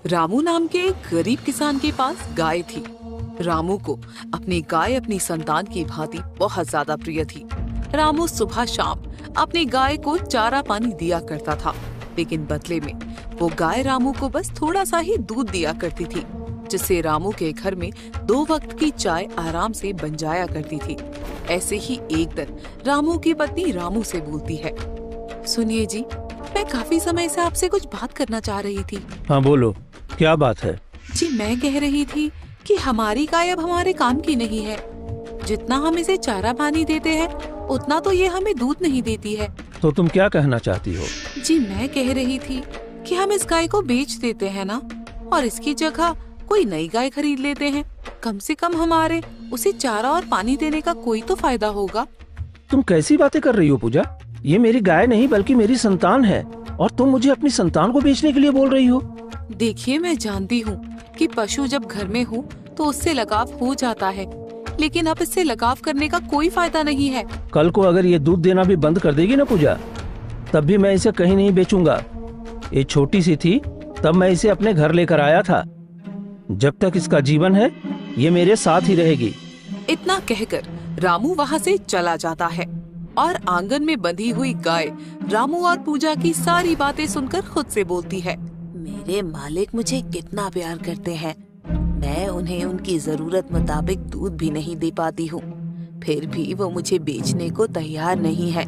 रामू नाम के एक गरीब किसान के पास गाय थी। रामू को अपनी गाय अपनी संतान की भांति बहुत ज्यादा प्रिय थी। रामू सुबह शाम अपनी गाय को चारा पानी दिया करता था, लेकिन बदले में वो गाय रामू को बस थोड़ा सा ही दूध दिया करती थी, जिससे रामू के घर में 2 वक्त की चाय आराम से बन जाया करती थी। ऐसे ही एक दिन रामू की पत्नी रामू से बोलती है, सुनिए जी, मैं काफी समय से आपसे कुछ बात करना चाह रही थी। हाँ बोलो, क्या बात है? जी मैं कह रही थी कि हमारी गाय अब हमारे काम की नहीं है। जितना हम इसे चारा पानी देते हैं उतना तो ये हमें दूध नहीं देती है। तो तुम क्या कहना चाहती हो? जी मैं कह रही थी कि हम इस गाय को बेच देते हैं ना, और इसकी जगह कोई नई गाय खरीद लेते हैं। कम से कम हमारे उसे चारा और पानी देने का कोई तो फायदा होगा। तुम कैसी बातें कर रही हो पूजा? ये मेरी गाय नहीं बल्कि मेरी संतान है, और तुम मुझे अपनी संतान को बेचने के लिए बोल रही हो? देखिए, मैं जानती हूँ कि पशु जब घर में हो तो उससे लगाव हो जाता है, लेकिन अब इससे लगाव करने का कोई फायदा नहीं है। कल को अगर ये दूध देना भी बंद कर देगी ना पूजा, तब भी मैं इसे कहीं नहीं बेचूंगा। ये छोटी सी थी तब मैं इसे अपने घर लेकर आया था। जब तक इसका जीवन है ये मेरे साथ ही रहेगी। इतना कहकर रामू वहाँ से चला जाता है और आंगन में बंधी हुई गाय रामू और पूजा की सारी बातें सुनकर खुद से बोलती है, मेरे मालिक मुझे कितना प्यार करते हैं, मैं उन्हें उनकी जरूरत मुताबिक दूध भी नहीं दे पाती हूँ, फिर भी वो मुझे बेचने को तैयार नहीं है।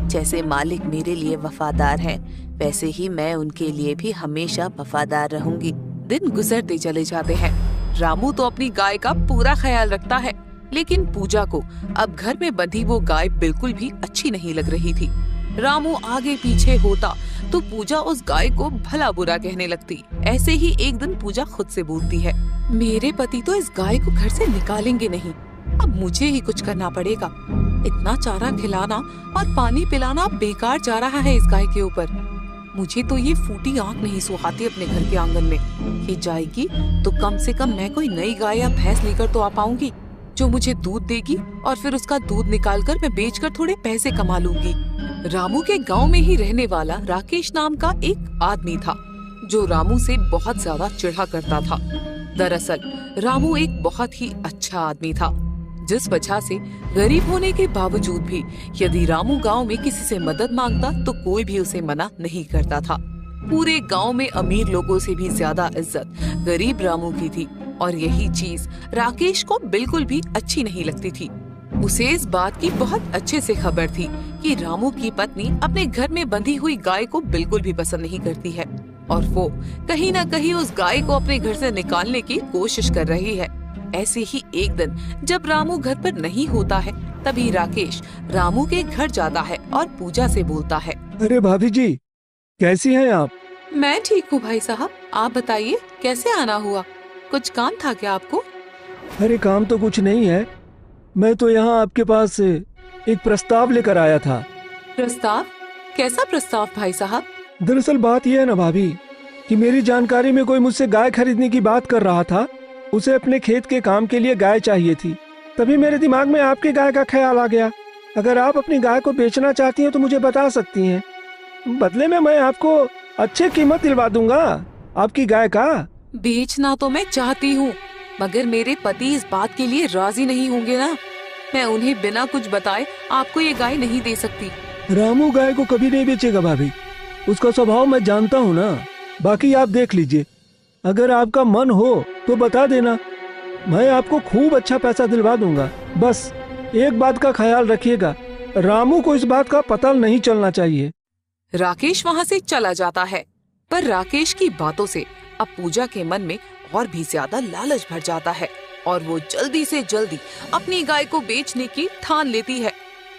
जैसे मालिक मेरे लिए वफादार हैं, वैसे ही मैं उनके लिए भी हमेशा वफादार रहूंगी। दिन गुजरते चले जाते हैं। रामू तो अपनी गाय का पूरा ख्याल रखता है, लेकिन पूजा को अब घर में बंधी वो गाय बिल्कुल भी अच्छी नहीं लग रही थी। रामू आगे पीछे होता तो पूजा उस गाय को भला बुरा कहने लगती। ऐसे ही एक दिन पूजा खुद से बोलती है, मेरे पति तो इस गाय को घर से निकालेंगे नहीं, अब मुझे ही कुछ करना पड़ेगा। इतना चारा खिलाना और पानी पिलाना बेकार जा रहा है इस गाय के ऊपर। मुझे तो ये फूटी आंख नहीं सुहाती अपने घर के आंगन में। ये जाएगी तो कम से कम मैं कोई नई गाय या भैंस लेकर तो आ पाऊंगी, जो मुझे दूध देगी और फिर उसका दूध निकालकर मैं बेचकर थोड़े पैसे कमा लूंगी। रामू के गांव में ही रहने वाला राकेश नाम का एक आदमी था, जो रामू से बहुत ज्यादा चिढ़ा करता था। दरअसल रामू एक बहुत ही अच्छा आदमी था, जिस वजह से गरीब होने के बावजूद भी यदि रामू गांव में किसी से मदद मांगता तो कोई भी उसे मना नहीं करता था। पूरे गांव में अमीर लोगों से भी ज्यादा इज्जत गरीब रामू की थी, और यही चीज राकेश को बिल्कुल भी अच्छी नहीं लगती थी। उसे इस बात की बहुत अच्छे से खबर थी कि रामू की पत्नी अपने घर में बंधी हुई गाय को बिल्कुल भी पसंद नहीं करती है, और वो कहीं न कहीं उस गाय को अपने घर से निकालने की कोशिश कर रही है। ऐसे ही एक दिन जब रामू घर पर नहीं होता है, तभी राकेश रामू के घर जाता है और पूजा से बोलता है, अरे भाभी जी, कैसी हैं आप? मैं ठीक हूँ भाई साहब, आप बताइए कैसे आना हुआ? कुछ काम था क्या आपको? अरे काम तो कुछ नहीं है, मैं तो यहाँ आपके पास एक प्रस्ताव लेकर आया था। प्रस्ताव? कैसा प्रस्ताव भाई साहब? दरअसल बात यह है ना भाभी कि मेरी जानकारी में कोई मुझसे गाय खरीदने की बात कर रहा था। उसे अपने खेत के काम के लिए गाय चाहिए थी। तभी मेरे दिमाग में आपकी गाय का ख्याल आ गया। अगर आप अपनी गाय को बेचना चाहती हैं तो मुझे बता सकती हैं, बदले में मैं आपको अच्छी कीमत दिलवा दूंगा आपकी गाय का। बेचना तो मैं चाहती हूँ, मगर मेरे पति इस बात के लिए राजी नहीं होंगे ना। मैं उन्हें बिना कुछ बताए आपको ये गाय नहीं दे सकती। रामू गाय को कभी नहीं बेचेगा भाभी, उसका स्वभाव मैं जानता हूँ ना। बाकी आप देख लीजिए, अगर आपका मन हो तो बता देना, मैं आपको खूब अच्छा पैसा दिलवा दूंगा। बस एक बात का ख्याल रखिएगा, रामू को इस बात का पता नहीं चलना चाहिए। राकेश वहाँ से चला जाता है, पर राकेश की बातों से अब पूजा के मन में और भी ज्यादा लालच भर जाता है, और वो जल्दी से जल्दी अपनी गाय को बेचने की ठान लेती है।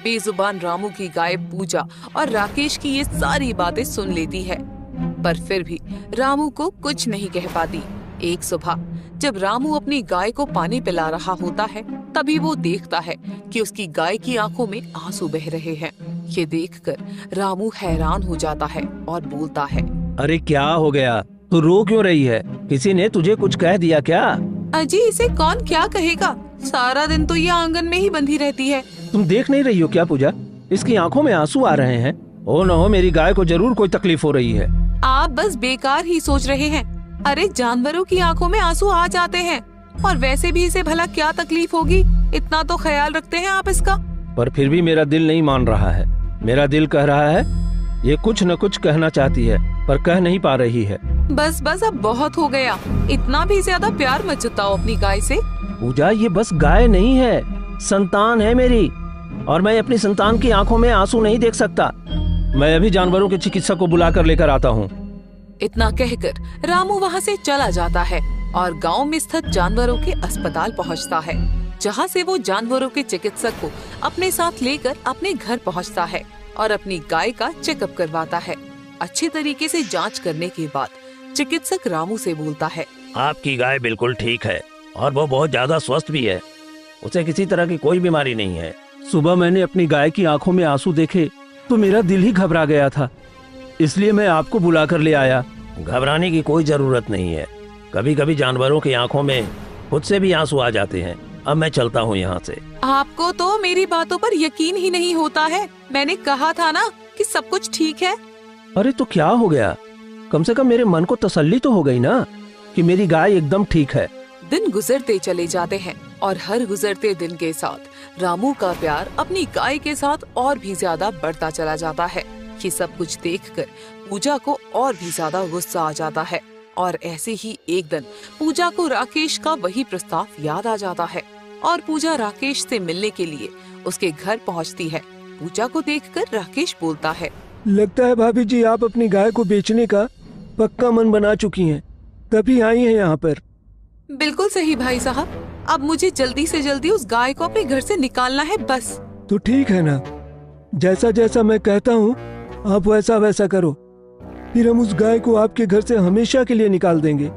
बेजुबान रामू की गाय पूजा और राकेश की ये सारी बातें सुन लेती है, पर फिर भी रामू को कुछ नहीं कह पाती। एक सुबह जब रामू अपनी गाय को पानी पिला रहा होता है, तभी वो देखता है कि उसकी गाय की आंखों में आंसू बह रहे हैं। ये देखकर रामू हैरान हो जाता है और बोलता है, अरे क्या हो गया, तू रो क्यों रही है? किसी ने तुझे कुछ कह दिया क्या? अजी इसे कौन क्या कहेगा, सारा दिन तो ये आंगन में ही बंधी रहती है। तुम देख नहीं रही हो क्या पूजा? इसकी आंखों में आंसू आ रहे हैं। ओ न हो, मेरी गाय को जरूर कोई तकलीफ हो रही है। आप बस बेकार ही सोच रहे हैं। अरे जानवरों की आंखों में आंसू आ जाते हैं, और वैसे भी इसे भला क्या तकलीफ होगी, इतना तो ख्याल रखते हैं आप इसका। पर फिर भी मेरा दिल नहीं मान रहा है। मेरा दिल कह रहा है ये कुछ न कुछ कहना चाहती है, पर कह नहीं पा रही है। बस बस अब बहुत हो गया, इतना भी ज्यादा प्यार मत जताओ अपनी गाय से। पूजा, ये बस गाय नहीं है, संतान है मेरी, और मैं अपनी संतान की आंखों में आंसू नहीं देख सकता। मैं अभी जानवरों के चिकित्सक को बुलाकर लेकर आता हूँ। इतना कहकर रामू वहाँ से चला जाता है और गांव में स्थित जानवरों के अस्पताल पहुँचता है, जहाँ से वो जानवरों के चिकित्सक को अपने साथ लेकर अपने घर पहुँचता है और अपनी गाय का चेकअप करवाता है। अच्छे तरीके से जांच करने के बाद चिकित्सक रामू से बोलता है, आपकी गाय बिल्कुल ठीक है और वो बहुत ज्यादा स्वस्थ भी है, उसे किसी तरह की कोई बीमारी नहीं है। सुबह मैंने अपनी गाय की आंखों में आंसू देखे तो मेरा दिल ही घबरा गया था, इसलिए मैं आपको बुलाकर ले आया। घबराने की कोई जरूरत नहीं है, कभी कभी जानवरों की आंखों में खुद से भी आंसू आ जाते हैं। अब मैं चलता हूँ यहाँ से। आपको तो मेरी बातों पर यकीन ही नहीं होता है, मैंने कहा था ना कि सब कुछ ठीक है। अरे तो क्या हो गया, कम से कम मेरे मन को तसल्ली तो हो गई ना कि मेरी गाय एकदम ठीक है। दिन गुजरते चले जाते हैं और हर गुजरते दिन के साथ रामू का प्यार अपनी गाय के साथ और भी ज्यादा बढ़ता चला जाता है। ये सब कुछ देखकर पूजा को और भी ज्यादा गुस्सा आ जाता है, और ऐसे ही एक दिन पूजा को राकेश का वही प्रस्ताव याद आ जाता है और पूजा राकेश से मिलने के लिए उसके घर पहुंचती है। पूजा को देखकर राकेश बोलता है, लगता है भाभी जी आप अपनी गाय को बेचने का पक्का मन बना चुकी हैं, तभी आई हैं यहाँ पर। बिल्कुल सही भाई साहब, अब मुझे जल्दी से जल्दी उस गाय को अपने घर से निकालना है बस। तो ठीक है ना, जैसा जैसा मैं कहता हूँ आप वैसा वैसा करो, फिर हम उस गाय को आपके घर से हमेशा के लिए निकाल देंगे।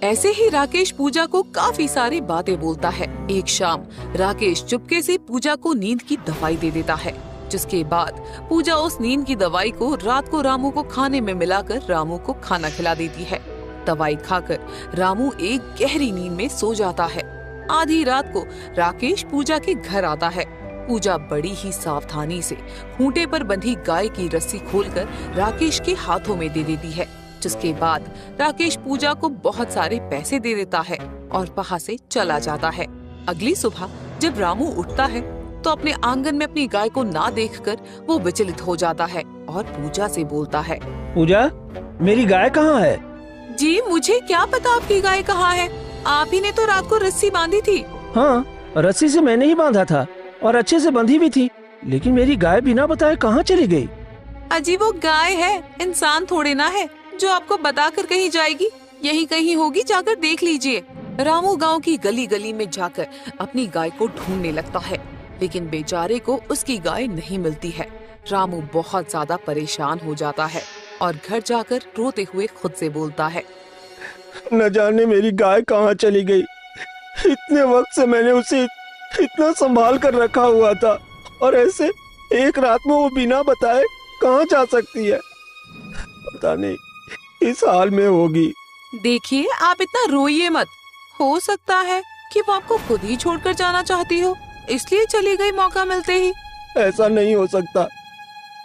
ऐसे ही राकेश पूजा को काफी सारी बातें बोलता है। एक शाम राकेश चुपके से पूजा को नींद की दवाई दे देता है, जिसके बाद पूजा उस नींद की दवाई को रात को रामू को खाने में मिलाकर रामू को खाना खिला देती है। दवाई खाकर रामू एक गहरी नींद में सो जाता है। आधी रात को राकेश पूजा के घर आता है। पूजा बड़ी ही सावधानी से खूंटे पर बंधी गाय की रस्सी खोलकर राकेश के हाथों में दे देती है, जिसके बाद राकेश पूजा को बहुत सारे पैसे दे देता है और वहाँ से चला जाता है। अगली सुबह जब रामू उठता है तो अपने आंगन में अपनी गाय को ना देखकर वो विचलित हो जाता है और पूजा से बोलता है, पूजा, मेरी गाय कहाँ है? जी मुझे क्या पता आपकी गाय कहाँ है, आप ही ने तो रात को रस्सी बांधी थी। हाँ, रस्सी से मैंने ही बांधा था और अच्छे से बंधी भी थी, लेकिन मेरी गाय बिना बताए कहाँ चली गई? अजी वो गाय है, इंसान थोड़े ना है जो आपको बताकर कहीं जाएगी। यही कहीं होगी, जाकर देख लीजिए। रामू गांव की गली गली में जाकर अपनी गाय को ढूंढने लगता है, लेकिन बेचारे को उसकी गाय नहीं मिलती है। रामू बहुत ज्यादा परेशान हो जाता है और घर जाकर रोते हुए खुद से बोलता है, न जाने मेरी गाय कहाँ चली गई। इतने वक्त से मैंने उसे इतना संभाल कर रखा हुआ था, और ऐसे एक रात में वो बिना बताए कहाँ जा सकती है? पता नहीं इस हाल में होगी। देखिए आप इतना रोइए मत, हो सकता है कि वो आपको खुद ही छोड़कर जाना चाहती हो, इसलिए चली गई मौका मिलते ही। ऐसा नहीं हो सकता,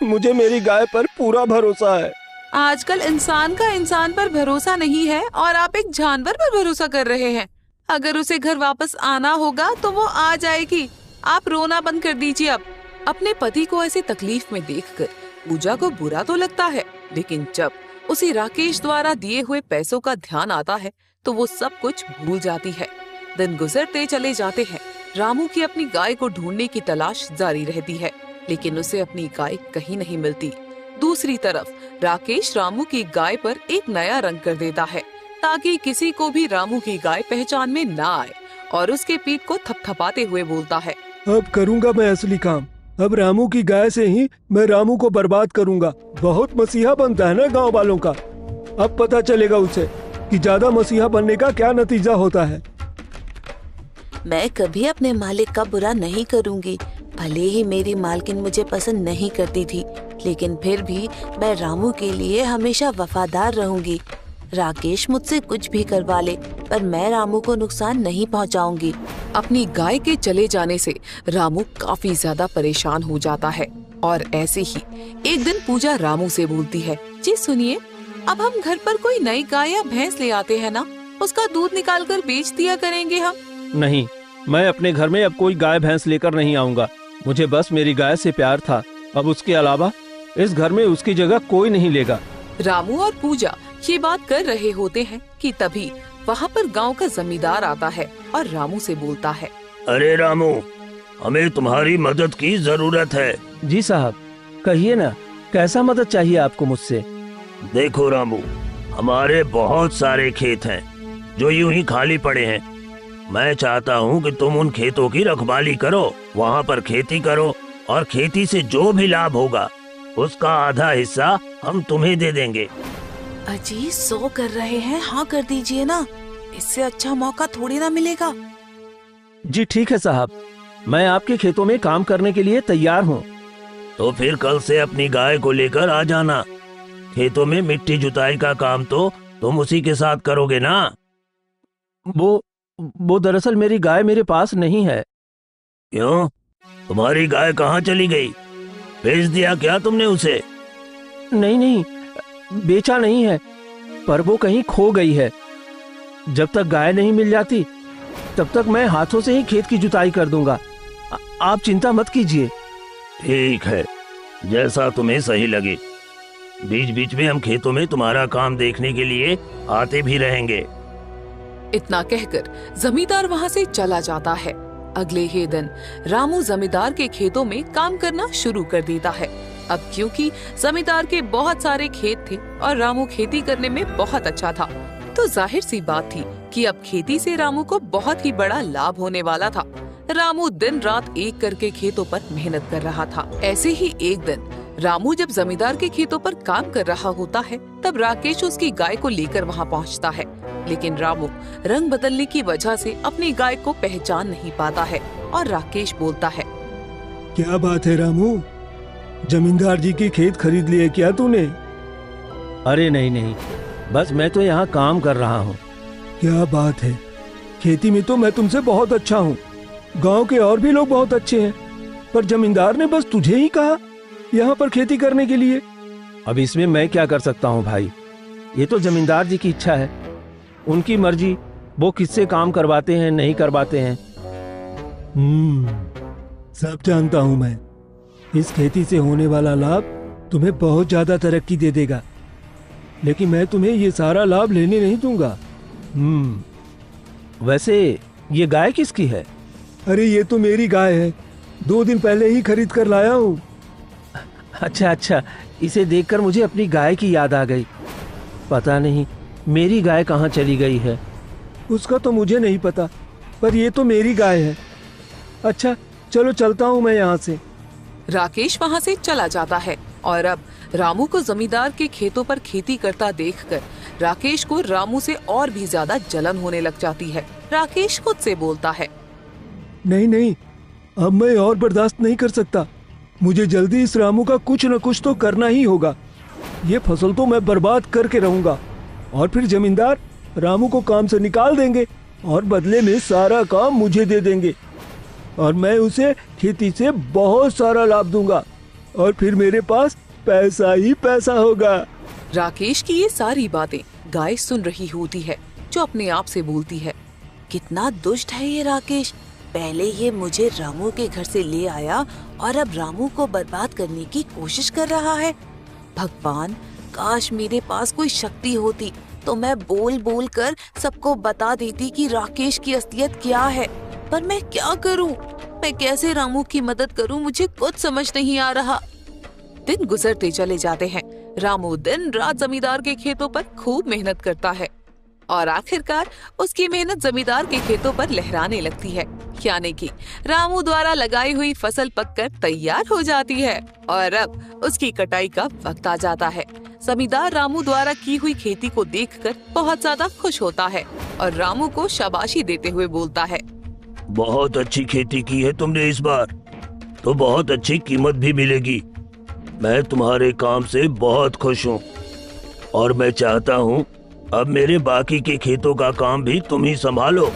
मुझे मेरी गाय पर पूरा भरोसा है। आजकल इंसान का इंसान पर भरोसा नहीं है और आप एक जानवर पर भरोसा कर रहे हैं। अगर उसे घर वापस आना होगा तो वो आ जाएगी, आप रोना बंद कर दीजिए अब। अपने पति को ऐसे तकलीफ में देखकर पूजा को बुरा तो लगता है, लेकिन जब उसे राकेश द्वारा दिए हुए पैसों का ध्यान आता है तो वो सब कुछ भूल जाती है। दिन गुजरते चले जाते हैं। रामू की अपनी गाय को ढूंढने की तलाश जारी रहती है, लेकिन उसे अपनी गाय कहीं नहीं मिलती। दूसरी तरफ राकेश रामू की गाय पर एक नया रंग कर देता है, ताकि किसी को भी रामू की गाय पहचान में ना आए, और उसके पीठ को थपथपाते हुए बोलता है, अब करूंगा मैं असली काम। अब रामू की गाय से ही मैं रामू को बर्बाद करूंगा। बहुत मसीहा बनता है ना गांव वालों का, अब पता चलेगा उसे कि ज्यादा मसीहा बनने का क्या नतीजा होता है। मैं कभी अपने मालिक का बुरा नहीं करूंगी। भले ही मेरी मालकिन मुझे पसंद नहीं करती थी, लेकिन फिर भी मैं रामू के लिए हमेशा वफादार रहूंगी। राकेश मुझसे कुछ भी करवा ले, पर मैं रामू को नुकसान नहीं पहुंचाऊंगी। अपनी गाय के चले जाने से रामू काफी ज्यादा परेशान हो जाता है, और ऐसे ही एक दिन पूजा रामू से बोलती है, जी सुनिए, अब हम घर पर कोई नई गाय या भैंस ले आते हैं ना, उसका दूध निकाल कर बेच दिया करेंगे हम। नहीं, मैं अपने घर में अब कोई गाय भैंस लेकर नहीं आऊंगा। मुझे बस मेरी गाय से प्यार था। अब उसके अलावा इस घर में उसकी जगह कोई नहीं लेगा। रामू और पूजा ये बात कर रहे होते हैं कि तभी वहाँ पर गांव का जमींदार आता है और रामू से बोलता है, अरे रामू, हमें तुम्हारी मदद की जरूरत है। जी साहब, कहिए ना, कैसा मदद चाहिए आपको मुझसे? देखो रामू, हमारे बहुत सारे खेत हैं जो यूं ही खाली पड़े हैं। मैं चाहता हूं कि तुम उन खेतों की रखवाली करो, वहां पर खेती करो और खेती से जो भी लाभ होगा उसका आधा हिस्सा हम तुम्हें दे देंगे। अजी 100 कर रहे हैं, हाँ कर दीजिए ना, इससे अच्छा मौका थोड़ी ना मिलेगा। जी ठीक है साहब, मैं आपके खेतों में काम करने के लिए तैयार हूँ। तो फिर कल से अपनी गाय को लेकर आ जाना। खेतों में मिट्टी जुताई का काम तो तुम उसी के साथ करोगे ना? वो दरअसल मेरी गाय मेरे पास नहीं है। क्यों? तुम्हारी गाय कहाँ चली गई? बेच दिया क्या तुमने उसे? नहीं, बेचा नहीं है, पर वो कहीं खो गई है। जब तक गाय नहीं मिल जाती तब तक मैं हाथों से ही खेत की जुताई कर दूंगा। आप चिंता मत कीजिए। ठीक है, जैसा तुम्हें सही लगे। बीच बीच में हम खेतों में तुम्हारा काम देखने के लिए आते भी रहेंगे। इतना कहकर जमींदार वहाँ से चला जाता है। अगले ही दिन रामू जमींदार के खेतों में काम करना शुरू कर देता है। अब क्योंकि जमींदार के बहुत सारे खेत थे और रामू खेती करने में बहुत अच्छा था, तो जाहिर सी बात थी कि अब खेती से रामू को बहुत ही बड़ा लाभ होने वाला था। रामू दिन रात एक करके खेतों पर मेहनत कर रहा था। ऐसे ही एक दिन रामू जब जमींदार के खेतों पर काम कर रहा होता है, तब राकेश उसकी गाय को लेकर वहाँ पहुँचता है। लेकिन रामू रंग बदलने की वजह से अपनी गाय को पहचान नहीं पाता है और राकेश बोलता है, क्या बात है रामू, जमींदार जी के खेत खरीद लिए क्या तूने? अरे नहीं, बस मैं तो यहाँ काम कर रहा हूँ। क्या बात है, खेती में तो मैं तुमसे बहुत अच्छा हूँ। गांव के और भी लोग बहुत अच्छे हैं, पर जमींदार ने बस तुझे ही कहा यहाँ पर खेती करने के लिए। अब इसमें मैं क्या कर सकता हूँ भाई, ये तो जमींदार जी की इच्छा है, उनकी मर्जी, वो किससे काम करवाते हैं नहीं करवाते हैं। सब जानता हूँ मैं। इस खेती से होने वाला लाभ तुम्हें बहुत ज्यादा तरक्की दे देगा, लेकिन मैं तुम्हें ये सारा लाभ लेने नहीं दूंगा। वैसे ये गाय किसकी है? अरे ये तो मेरी गाय है, 2 दिन पहले ही खरीद कर लाया हूँ। अच्छा, इसे देखकर मुझे अपनी गाय की याद आ गई। पता नहीं मेरी गाय कहाँ चली गई है। उसका तो मुझे नहीं पता, पर ये तो मेरी गाय है। अच्छा चलो चलता हूँ मैं यहाँ से। राकेश वहाँ से चला जाता है और अब रामू को जमींदार के खेतों पर खेती करता देखकर राकेश को रामू से और भी ज्यादा जलन होने लग जाती है। राकेश खुद से बोलता है, नहीं, अब मैं और बर्दाश्त नहीं कर सकता। मुझे जल्दी इस रामू का कुछ न कुछ तो करना ही होगा। ये फसल तो मैं बर्बाद करके रहूंगा और फिर जमींदार रामू को काम से निकाल देंगे और बदले में सारा काम मुझे दे देंगे और मैं उसे खेती से बहुत सारा लाभ दूंगा और फिर मेरे पास पैसा ही पैसा होगा। राकेश की ये सारी बातें गाय सुन रही होती है, जो अपने आप से बोलती है, कितना दुष्ट है ये राकेश। पहले ये मुझे रामू के घर से ले आया और अब रामू को बर्बाद करने की कोशिश कर रहा है। भगवान, काश मेरे पास कोई शक्ति होती तो मैं बोल बोल कर सबको बता देती कि राकेश की असलियत क्या है, पर मैं क्या करूं? मैं कैसे रामू की मदद करूं? मुझे कुछ समझ नहीं आ रहा। दिन गुजरते चले जाते हैं। रामू दिन रात जमींदार के खेतों पर खूब मेहनत करता है और आखिरकार उसकी मेहनत जमींदार के खेतों पर लहराने लगती है, यानी कि रामू द्वारा लगाई हुई फसल पककर तैयार हो जाती है और अब उसकी कटाई का वक्त आ जाता है। जमींदार रामू द्वारा की हुई खेती को देखकर बहुत ज्यादा खुश होता है और रामू को शाबाशी देते हुए बोलता है, बहुत अच्छी खेती की है तुमने इस बार, तो बहुत अच्छी कीमत भी मिलेगी। मैं तुम्हारे काम से बहुत खुश हूँ और मैं चाहता हूँ अब मेरे बाकी के खेतों का काम भी तुम ही संभालो।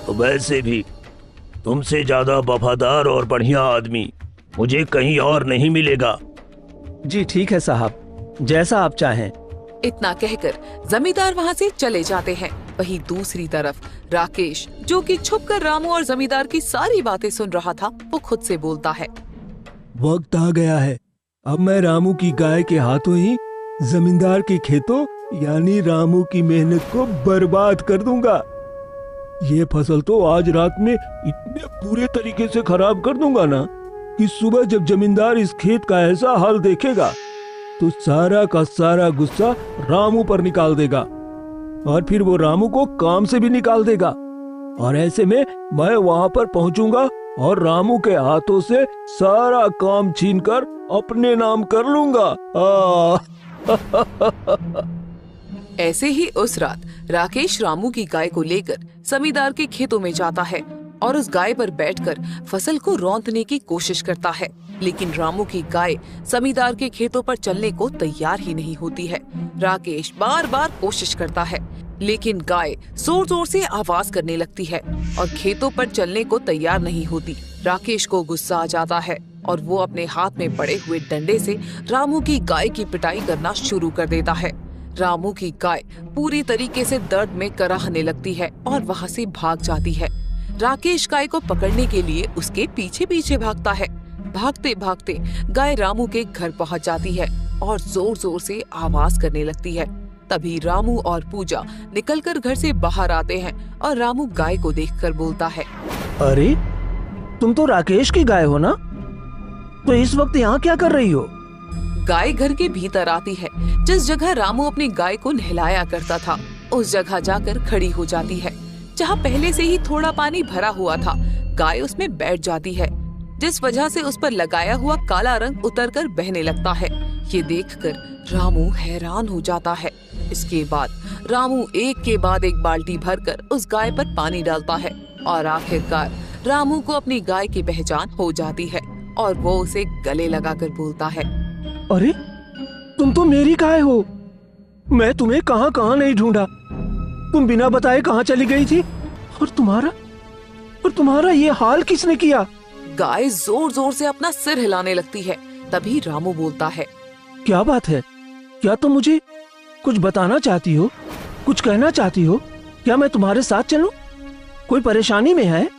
तो वैसे भी तुमसे ज्यादा वफादार और बढ़िया आदमी मुझे कहीं और नहीं मिलेगा। जी ठीक है साहब, जैसा आप चाहें। इतना कहकर जमींदार वहाँ से चले जाते हैं। वहीं दूसरी तरफ राकेश, जो कि छुपकर रामू और जमींदार की सारी बातें सुन रहा था, वो खुद से बोलता है, वक्त आ गया है, अब मैं रामू की गाय के हाथों ही जमींदार के खेतों यानी रामू की मेहनत को बर्बाद कर दूंगा। ये फसल तो आज रात में इतने बुरे तरीके से खराब कर दूंगा ना कि सुबह जब जमींदार इस खेत का ऐसा हाल देखेगा तो सारा का सारा गुस्सा रामू पर निकाल देगा और फिर वो रामू को काम से भी निकाल देगा। और ऐसे में मैं वहां पर पहुंचूंगा और रामू के हाथों से सारा काम छीनकर अपने नाम कर लूंगा। ऐसे ही उस रात राकेश रामू की गाय को लेकर जमींदार के खेतों में जाता है और उस गाय पर बैठकर फसल को रौंदने की कोशिश करता है, लेकिन रामू की गाय जमींदार के खेतों पर चलने को तैयार ही नहीं होती है। राकेश बार बार कोशिश करता है, लेकिन गाय जोर जोर से आवाज करने लगती है और खेतों पर चलने को तैयार नहीं होती। राकेश को गुस्सा आ जाता है और वो अपने हाथ में पड़े हुए डंडे से रामू की गाय की पिटाई करना शुरू कर देता है। रामू की गाय पूरी तरीके से दर्द में कराहने लगती है और वहाँ से भाग जाती है। राकेश गाय को पकड़ने के लिए उसके पीछे पीछे भागता है। भागते भागते गाय रामू के घर पहुँच जाती है और जोर जोर से आवाज करने लगती है। तभी रामू और पूजा निकलकर घर से बाहर आते हैं और रामू गाय को देखकर बोलता है, अरे तुम तो राकेश की गाय हो ना, तो इस वक्त यहाँ क्या कर रही हो? गाय घर के भीतर आती है। जिस जगह रामू अपनी गाय को नहलाया करता था उस जगह जाकर खड़ी हो जाती है, जहाँ पहले से ही थोड़ा पानी भरा हुआ था। गाय उसमें बैठ जाती है, जिस वजह से उस पर लगाया हुआ काला रंग उतरकर बहने लगता है। ये देखकर रामू हैरान हो जाता है। इसके बाद रामू एक के बाद एक बाल्टी भरकर उस गाय पर पानी डालता है और आखिरकार रामू को अपनी गाय की पहचान हो जाती है और वो उसे गले लगाकर बोलता है, अरे तुम तो मेरी गाय हो, मैं तुम्हें कहाँ कहाँ नहीं ढूंढा, तुम बिना बताए कहाँ चली गई थी और तुम्हारा ये हाल किसने किया? गाय जोर जोर से अपना सिर हिलाने लगती है। तभी रामू बोलता है, क्या बात है? क्या तुम मुझे कुछ बताना चाहती हो, कुछ कहना चाहती हो? क्या मैं तुम्हारे साथ चलूं? कोई परेशानी में है?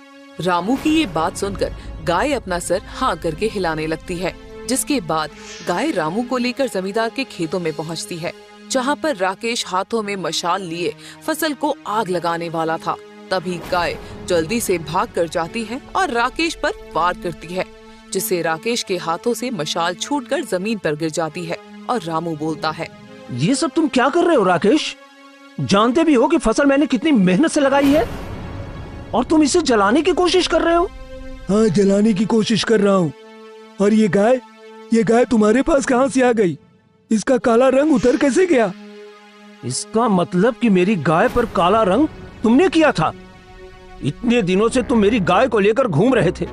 रामू की ये बात सुनकर गाय अपना सर हाँ करके हिलाने लगती है, जिसके बाद गाय रामू को लेकर जमींदार के खेतों में पहुंचती है, जहां पर राकेश हाथों में मशाल लिए फसल को आग लगाने वाला था। तभी गाय जल्दी से भाग कर जाती है और राकेश पर वार करती है, जिससे राकेश के हाथों से मशाल छूटकर जमीन पर गिर जाती है और रामू बोलता है, ये सब तुम क्या कर रहे हो राकेश? जानते भी हो कि फसल मैंने कितनी मेहनत से लगाई है और तुम इसे जलाने की कोशिश कर रहे हो? हाँ, जलाने की कोशिश कर रहा हूँ। और ये गाय तुम्हारे पास कहाँ से आ गई? इसका काला रंग उतर कैसे गया? इसका मतलब कि मेरी गाय पर काला रंग तुमने किया था। इतने दिनों से तुम मेरी गाय को लेकर घूम रहे थे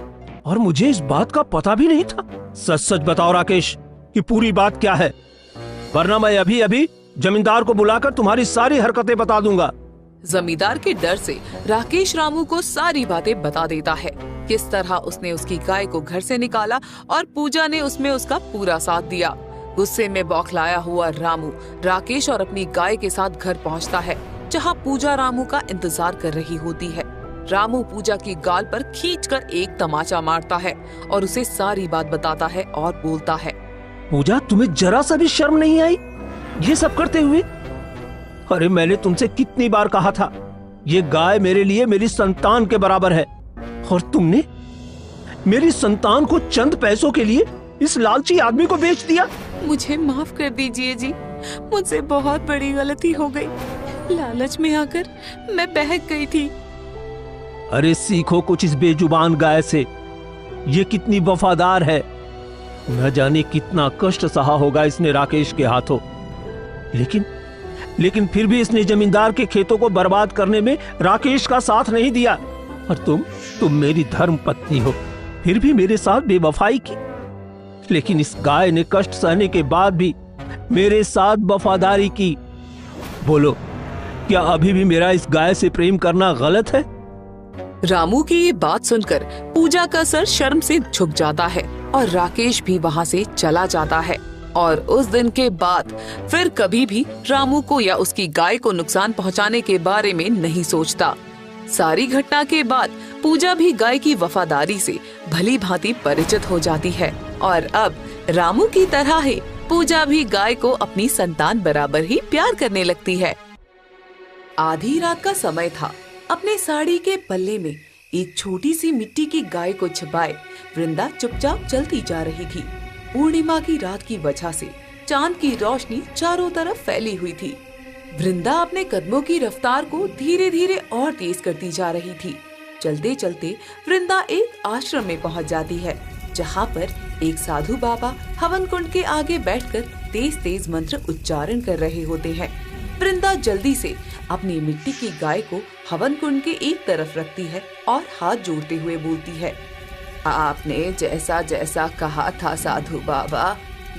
और मुझे इस बात का पता भी नहीं था। सच सच बताओ राकेश कि पूरी बात क्या है, वरना मैं अभी अभी जमींदार को बुलाकर तुम्हारी सारी हरकतें बता दूंगा। जमींदार के डर से राकेश रामू को सारी बातें बता देता है, किस तरह उसने उसकी गाय को घर से निकाला और पूजा ने उसमें उसका पूरा साथ दिया। गुस्से में बौखलाया हुआ रामू राकेश और अपनी गाय के साथ घर पहुंचता है, जहां पूजा रामू का इंतजार कर रही होती है। रामू पूजा की गाल पर खींचकर एक तमाचा मारता है और उसे सारी बात बताता है और बोलता है, पूजा तुम्हें जरा सा भी शर्म नहीं आई ये सब करते हुए? अरे मैंने तुमसे कितनी बार कहा था, ये गाय मेरे लिए मेरी संतान के बराबर है और तुमने मेरी संतान को चंद पैसों के लिए इस लालची आदमी को बेच दिया। मुझे माफ कर दीजिए जी, मुझसे बहुत बड़ी गलती हो गई। लालच में आकर मैं बहक गई थी। अरे सीखो कुछ इस बेजुबान गाय से, ये कितनी वफादार है। न जाने कितना कष्ट सहा होगा इसने राकेश के हाथों, लेकिन फिर भी इसने जमींदार के खेतों को बर्बाद करने में राकेश का साथ नहीं दिया। और तुम मेरी धर्म पत्नी हो, फिर भी मेरे साथ बेवफाई की। लेकिन इस गाय ने कष्ट सहने के बाद भी मेरे साथ वफादारी की। बोलो, क्या अभी भी मेरा इस गाय से प्रेम करना गलत है? रामू की ये बात सुनकर पूजा का सर शर्म से झुक जाता है और राकेश भी वहाँ से चला जाता है। और उस दिन के बाद फिर कभी भी रामू को या उसकी गाय को नुकसान पहुंचाने के बारे में नहीं सोचता। सारी घटना के बाद पूजा भी गाय की वफादारी से भली भांति परिचित हो जाती है और अब रामू की तरह ही पूजा भी गाय को अपनी संतान बराबर ही प्यार करने लगती है। आधी रात का समय था। अपने साड़ी के पल्ले में एक छोटी सी मिट्टी की गाय को छिपाए वृंदा चुपचाप चलती जा रही थी। पूर्णिमा की रात की वजह से चांद की रोशनी चारों तरफ फैली हुई थी। वृंदा अपने कदमों की रफ्तार को धीरे धीरे और तेज करती जा रही थी। चलते चलते वृंदा एक आश्रम में पहुंच जाती है, जहां पर एक साधु बाबा हवन कुंड के आगे बैठकर तेज तेज मंत्र उच्चारण कर रहे होते हैं। वृंदा जल्दी से अपनी मिट्टी की गाय को हवन कुंड के एक तरफ रखती है और हाथ जोड़ते हुए बोलती है, आपने जैसा जैसा कहा था साधु बाबा,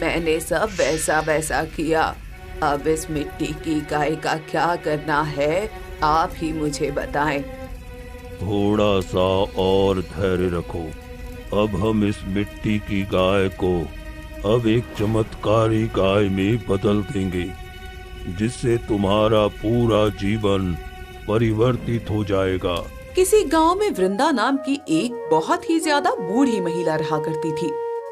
मैंने सब वैसा वैसा किया। अब इस मिट्टी की गाय का क्या करना है, आप ही मुझे बताएं। थोड़ा सा और धैर्य रखो। अब हम इस मिट्टी की गाय को अब एक चमत्कारी गाय में बदल देंगे, जिससे तुम्हारा पूरा जीवन परिवर्तित हो जाएगा। किसी गांव में वृंदा नाम की एक बहुत ही ज्यादा बूढ़ी महिला रहा करती थी।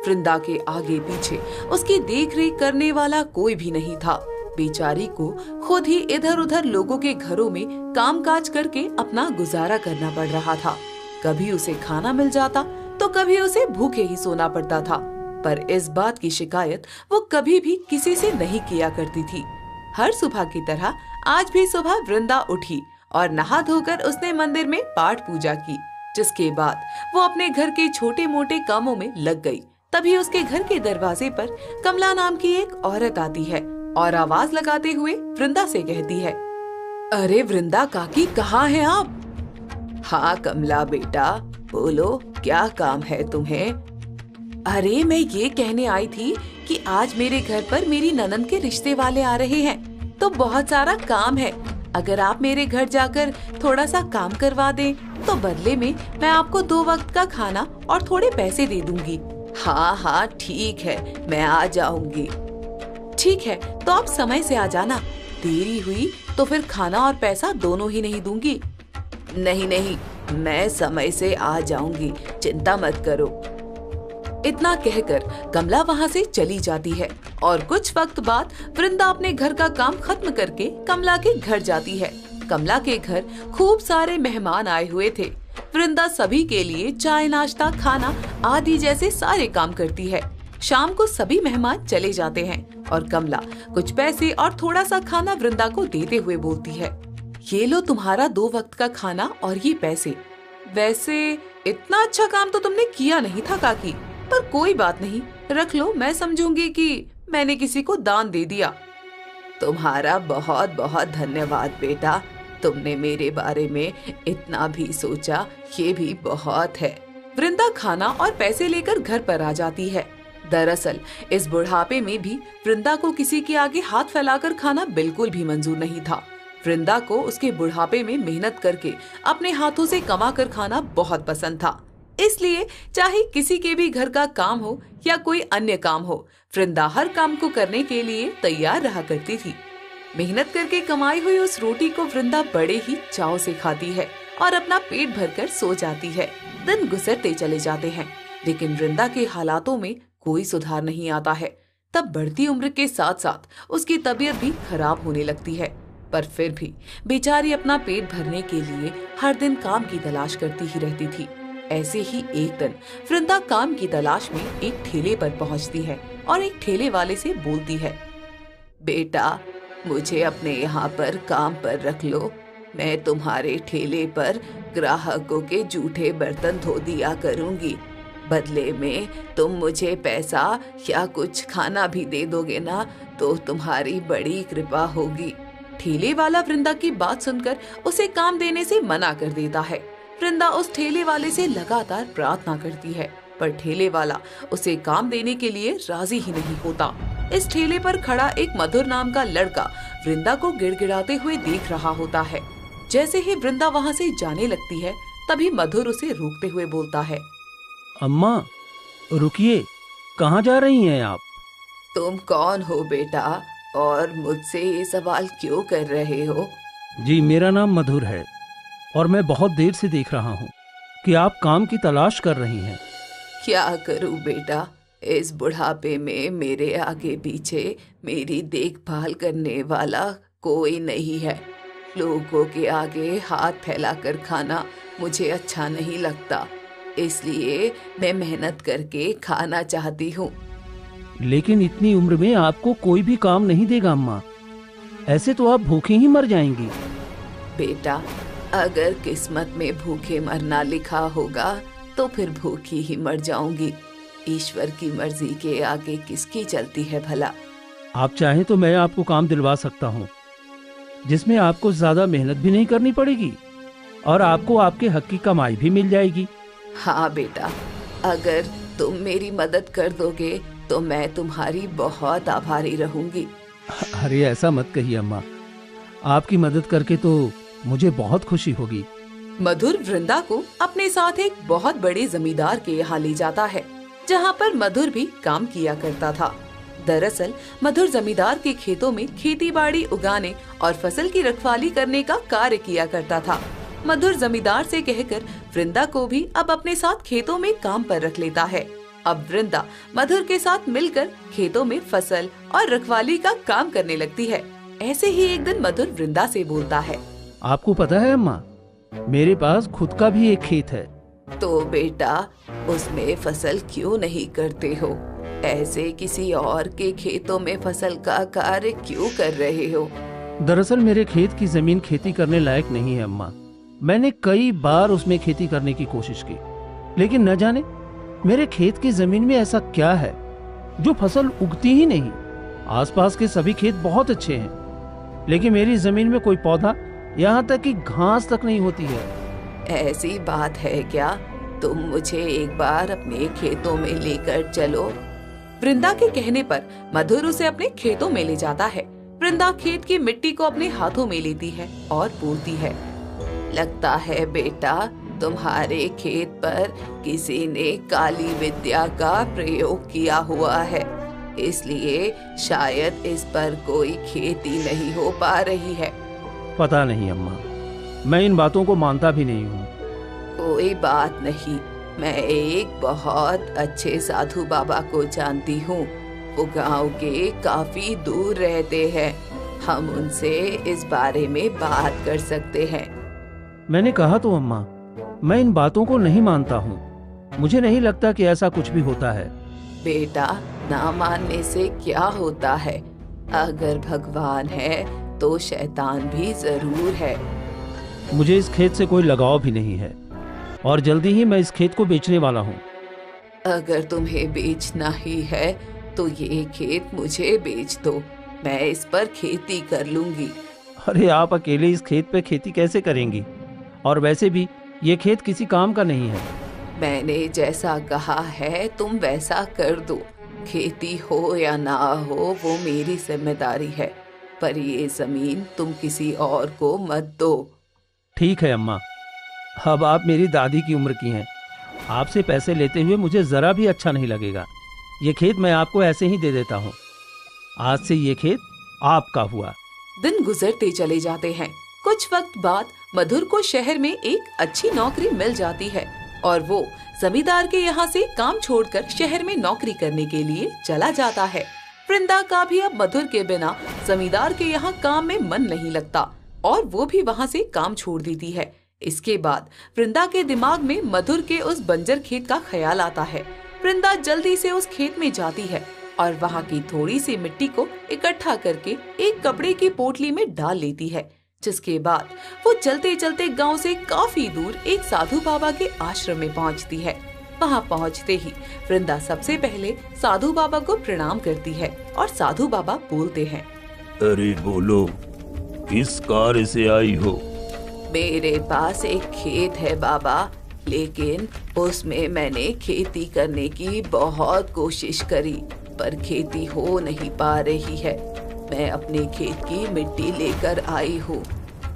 वृंदा के आगे पीछे उसकी देखरेख करने वाला कोई भी नहीं था। बेचारी को खुद ही इधर उधर लोगों के घरों में कामकाज करके अपना गुजारा करना पड़ रहा था। कभी उसे खाना मिल जाता तो कभी उसे भूखे ही सोना पड़ता था, पर इस बात की शिकायत वो कभी भी किसी से नहीं किया करती थी। हर सुबह की तरह आज भी सुबह वृंदा उठी और नहा धोकर उसने मंदिर में पाठ पूजा की, जिसके बाद वो अपने घर के छोटे मोटे कामों में लग गई। तभी उसके घर के दरवाजे पर कमला नाम की एक औरत आती है और आवाज लगाते हुए वृंदा से कहती है, अरे वृंदा काकी, कहाँ हैं आप? हाँ कमला बेटा, बोलो क्या काम है तुम्हें? अरे मैं ये कहने आई थी कि आज मेरे घर पर मेरी ननद के रिश्ते वाले आ रहे हैं, तो बहुत सारा काम है। अगर आप मेरे घर जाकर थोड़ा सा काम करवा दें तो बदले में मैं आपको 2 वक्त का खाना और थोड़े पैसे दे दूंगी। हाँ हाँ ठीक है, मैं आ जाऊंगी। ठीक है, तो आप समय से आ जाना। देरी हुई तो फिर खाना और पैसा दोनों ही नहीं दूंगी। नहीं नहीं, मैं समय से आ जाऊंगी, चिंता मत करो। इतना कहकर कमला वहाँ से चली जाती है और कुछ वक्त बाद वृंदा अपने घर का काम खत्म करके कमला के घर जाती है। कमला के घर खूब सारे मेहमान आए हुए थे। वृंदा सभी के लिए चाय, नाश्ता, खाना आदि जैसे सारे काम करती है। शाम को सभी मेहमान चले जाते हैं और कमला कुछ पैसे और थोड़ा सा खाना वृंदा को देते हुए बोलती है, ये लो तुम्हारा 2 वक्त का खाना और ये पैसे। वैसे इतना अच्छा काम तो तुमने किया नहीं था काकी, पर कोई बात नहीं, रख लो, मैं समझूंगी कि मैंने किसी को दान दे दिया। तुम्हारा बहुत बहुत धन्यवाद बेटा, तुमने मेरे बारे में इतना भी सोचा, ये भी बहुत है। वृंदा खाना और पैसे लेकर घर पर आ जाती है। दरअसल इस बुढ़ापे में भी वृंदा को किसी के आगे हाथ फैलाकर खाना बिल्कुल भी मंजूर नहीं था। वृंदा को उसके बुढ़ापे में मेहनत करके अपने हाथों से कमा कर खाना बहुत पसंद था। इसलिए चाहे किसी के भी घर का काम हो या कोई अन्य काम हो, वृंदा हर काम को करने के लिए तैयार रहा करती थी। मेहनत करके कमाई हुई उस रोटी को वृंदा बड़े ही चाव से खाती है और अपना पेट भरकर सो जाती है। दिन गुजरते चले जाते हैं, लेकिन वृंदा के हालातों में कोई सुधार नहीं आता है। तब बढ़ती उम्र के साथ साथ उसकी तबीयत भी खराब होने लगती है, पर फिर भी बेचारी अपना पेट भरने के लिए हर दिन काम की तलाश करती ही रहती थी। ऐसे ही एक दिन वृंदा काम की तलाश में एक ठेले पर पहुंचती है और एक ठेले वाले से बोलती है, बेटा मुझे अपने यहाँ पर काम पर रख लो, मैं तुम्हारे ठेले पर ग्राहकों के जूठे बर्तन धो दिया करूँगी। बदले में तुम मुझे पैसा या कुछ खाना भी दे दोगे ना, तो तुम्हारी बड़ी कृपा होगी। ठेले वाला वृंदा की बात सुनकर उसे काम देने से मना कर देता है। वृंदा उस ठेले वाले से लगातार प्रार्थना करती है, पर ठेले वाला उसे काम देने के लिए राजी ही नहीं होता। इस ठेले पर खड़ा एक मधुर नाम का लड़का वृंदा को गिड़गिड़ाते हुए देख रहा होता है। जैसे ही वृंदा वहाँ से जाने लगती है, तभी मधुर उसे रोकते हुए बोलता है, अम्मा रुकिए, कहाँ जा रही हैं आप? तुम कौन हो बेटा, और मुझसे ये सवाल क्यों कर रहे हो? जी, मेरा नाम मधुर है और मैं बहुत देर से देख रहा हूँ कि आप काम की तलाश कर रही हैं। क्या करूं बेटा, इस बुढ़ापे में मेरे आगे पीछे मेरी देखभाल करने वाला कोई नहीं है। लोगों के आगे हाथ फैलाकर खाना मुझे अच्छा नहीं लगता, इसलिए मैं मेहनत करके खाना चाहती हूँ। लेकिन इतनी उम्र में आपको कोई भी काम नहीं देगा अम्मा, ऐसे तो आप भूखे ही मर जाएंगी। बेटा, अगर किस्मत में भूखे मरना लिखा होगा तो फिर भूखी ही मर जाऊंगी। ईश्वर की मर्जी के आगे किसकी चलती है भला। आप चाहें तो मैं आपको काम दिलवा सकता हूँ जिसमें आपको ज्यादा मेहनत भी नहीं करनी पड़ेगी और आपको आपके हक की कमाई भी मिल जाएगी। हाँ बेटा, अगर तुम मेरी मदद कर दोगे तो मैं तुम्हारी बहुत आभारी रहूंगी। अरे ऐसा मत कहिए अम्मा, आपकी मदद करके तो मुझे बहुत खुशी होगी। मधुर वृंदा को अपने साथ एक बहुत बड़े जमींदार के यहाँ ले जाता है, जहाँ पर मधुर भी काम किया करता था। दरअसल मधुर जमींदार के खेतों में खेती बाड़ी उगाने और फसल की रखवाली करने का कार्य किया करता था। मधुर जमींदार से कहकर वृंदा को भी अब अपने साथ खेतों में काम पर रख लेता है। अब वृंदा मधुर के साथ मिलकर खेतों में फसल और रखवाली का काम करने लगती है। ऐसे ही एक दिन मधुर वृंदा से बोलता है, आपको पता है अम्मा, मेरे पास खुद का भी एक खेत है। तो बेटा, उसमें फसल क्यों नहीं करते हो? ऐसे किसी और के खेतों में फसल का कार्य क्यों कर रहे हो? दरअसल मेरे खेत की जमीन खेती करने लायक नहीं है अम्मा। मैंने कई बार उसमें खेती करने की कोशिश की, लेकिन न जाने मेरे खेत की जमीन में ऐसा क्या है जो फसल उगती ही नहीं। आसपास के सभी खेत बहुत अच्छे हैं, लेकिन मेरी जमीन में कोई पौधा, यहाँ तक कि घास तक नहीं होती है। ऐसी बात है क्या? तुम मुझे एक बार अपने खेतों में लेकर चलो। वृंदा के कहने पर मधुर उसे अपने खेतों में ले जाता है। वृंदा खेत की मिट्टी को अपने हाथों में लेती है और बोलती है, लगता है बेटा, तुम्हारे खेत पर किसी ने काली विद्या का प्रयोग किया हुआ है, इसलिए शायद इस पर कोई खेती नहीं हो पा रही है। पता नहीं अम्मा, मैं इन बातों को मानता भी नहीं हूँ। कोई बात नहीं, मैं एक बहुत अच्छे साधु बाबा को जानती हूँ। वो गांव के काफी दूर रहते हैं, हम उनसे इस बारे में बात कर सकते हैं। मैंने कहा तो अम्मा, मैं इन बातों को नहीं मानता हूँ। मुझे नहीं लगता कि ऐसा कुछ भी होता है। बेटा, ना मानने से क्या होता है? अगर भगवान है तो शैतान भी जरूर है। मुझे इस खेत से कोई लगाव भी नहीं है और जल्दी ही मैं इस खेत को बेचने वाला हूँ। अगर तुम्हें बेचना ही है तो ये खेत मुझे बेच दो, मैं इस पर खेती कर लूंगी। अरे आप अकेले इस खेत पे खेती कैसे करेंगी? और वैसे भी ये खेत किसी काम का नहीं है। मैंने जैसा कहा है तुम वैसा कर दो। खेती हो या ना हो वो मेरी जिम्मेदारी है, पर ये जमीन तुम किसी और को मत दो। ठीक है अम्मा, अब आप मेरी दादी की उम्र की हैं। आपसे पैसे लेते हुए मुझे जरा भी अच्छा नहीं लगेगा। ये खेत मैं आपको ऐसे ही दे देता हूँ। आज से ये खेत आपका हुआ। दिन गुजरते चले जाते हैं। कुछ वक्त बाद मधुर को शहर में एक अच्छी नौकरी मिल जाती है और वो जमींदार के यहाँ से काम छोड़कर शहर में नौकरी करने के लिए चला जाता है। वृंदा का भी अब मधुर के बिना जमींदार के यहाँ काम में मन नहीं लगता और वो भी वहाँ से काम छोड़ देती है। इसके बाद वृंदा के दिमाग में मधुर के उस बंजर खेत का ख्याल आता है। वृंदा जल्दी से उस खेत में जाती है और वहाँ की थोड़ी सी मिट्टी को इकट्ठा करके एक कपड़े की पोटली में डाल लेती है, जिसके बाद वो चलते चलते गांव से काफी दूर एक साधु बाबा के आश्रम में पहुंचती है। वहां पहुंचते ही वृंदा सबसे पहले साधु बाबा को प्रणाम करती है और साधु बाबा बोलते हैं, अरे बोलो, किस कार्य से आई हो? मेरे पास एक खेत है बाबा, लेकिन उसमें मैंने खेती करने की बहुत कोशिश करी पर खेती हो नहीं पा रही है। मैं अपने खेत की मिट्टी लेकर आई हूँ,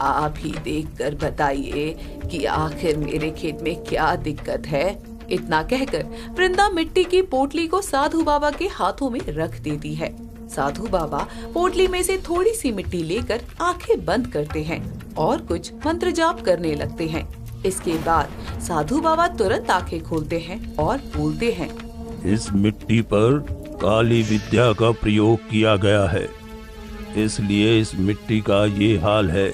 आप ही देखकर बताइए कि आखिर मेरे खेत में क्या दिक्कत है। इतना कहकर वृंदा मिट्टी की पोटली को साधु बाबा के हाथों में रख देती है। साधु बाबा पोटली में से थोड़ी सी मिट्टी लेकर आंखें बंद करते हैं और कुछ मंत्र जाप करने लगते हैं। इसके बाद साधु बाबा तुरंत आंखें खोलते हैं और बोलते हैं, इस मिट्टी पर काली विद्या का प्रयोग किया गया है, इसलिए इस मिट्टी का ये हाल है।